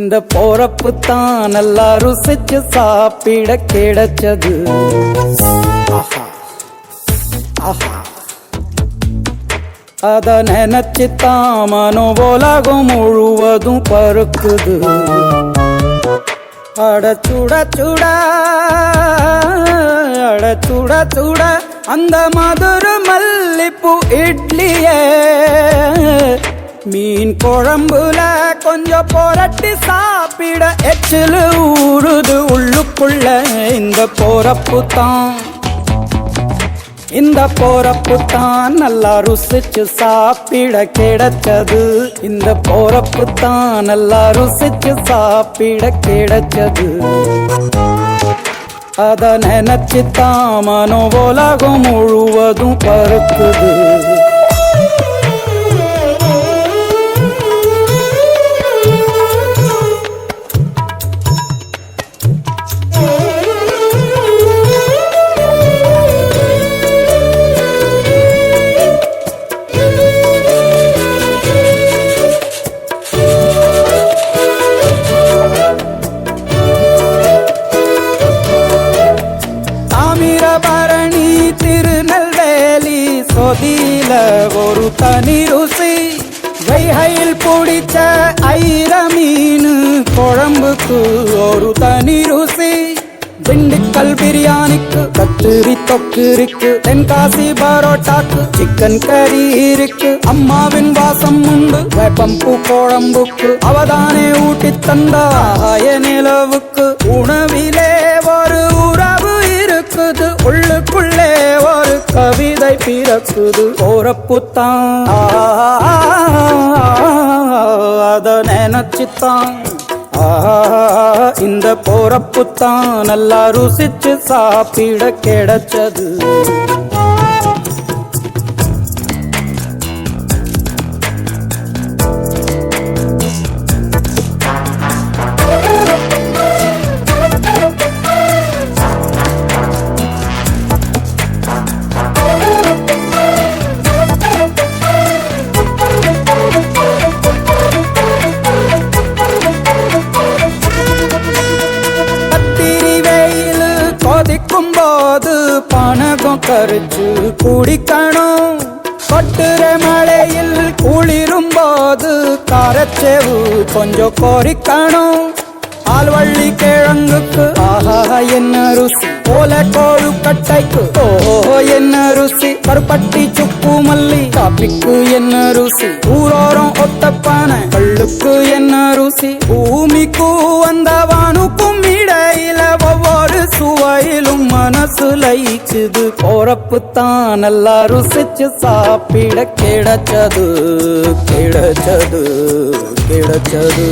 இந்த போறப்பு தான் நல்லா ருசிச்சு சாப்பிட கிடைச்சது. அத நினைச்சுத்தான் மனோ உலகம் முழுவதும் பருக்குது. அட சுட சுட அட சுட சுட அந்த மதுரை மல்லிப்பூ இட்லியே மீன் குழம்புல கொஞ்சம் புரட்டி சாப்பிட எச்சிலு ஊறுது உள்ளுக்குள்ள. இந்த போறப்பு தான் நல்லா ருசிச்சு சாப்பிட கிடைச்சது. இந்த போறப்பு தான் நல்லா ருசிச்சு சாப்பிட கிடைச்சது. அத நினைச்சுத்தான் மனோ உலகம் முழுவதும் பருக்குது. பரணி திருநெல்வேலி சொதியில ஒரு தனி ருசி. வைகையில் பிடிச்ச ஐர மீன் குழம்புக்கு ஒரு தனி ருசி. திண்டுக்கல் பிரியாணிக்கு கத்திரி தொக்கு இருக்கு. தென்காசி பரோட்டாக்கு சிக்கன் கறி இருக்கு. அம்மாவின் வாசம் உண்டு வேப்பம்பூ குழம்புக்கு. அவதானே ஊட்டி தந்தாய நிலவுக்கு. உணவிலே ஒரு உறவு இருக்குது. உள்ளுக்குள்ளே ஒரு கவிதை பிறக்குது. போறப்பு தான் அத நினைச்சுத்தான் இந்த போறப்பு தான் நல்லா ருசிச்சு சாப்பிட கிடைச்சது. போது பணகம் கரிச்சு குடிக்கணும். கொட்டுற மழையில் குளிரும் போது காரச்சேவு கொஞ்சம் கொறிக்கணும். ஆல்வள்ளி கிழங்குக்கு ஆஹா என்ன ருசி. போல கோழு கட்டைக்கு ஓஹோ என்ன ருசி. கருப்பட்டி சுப்பு மல்லி காப்பிக்கு என்ன ருசி. ஊரோரம் ஒத்தப்பான கள்ளுக்கு என்ன ருசி. பூமிக்கு வந்த வானுக்கும் இடையில ஒவ்வொரு சுவையிலும் மனசு லயிக்குது. போறப்பு தான் நல்லா ருசிச்சு சாப்பிட கிடைச்சது கிடைச்சது கிடைச்சது.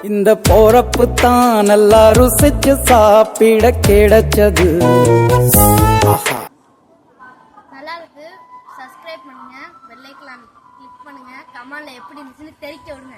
இந்த போறப்பு தான் நல்லா ருசிச்சு சாப்பிட கிடைச்சது. நல்லா இருக்கு. சப்ஸ்கிரைப் பண்ணுங்க, பெல் ஐகான் கிளிக் பண்ணுங்க, கமெண்ட்ல எப்படி இருந்துச்சுன்னு தெரிவிக்க விடுங்க.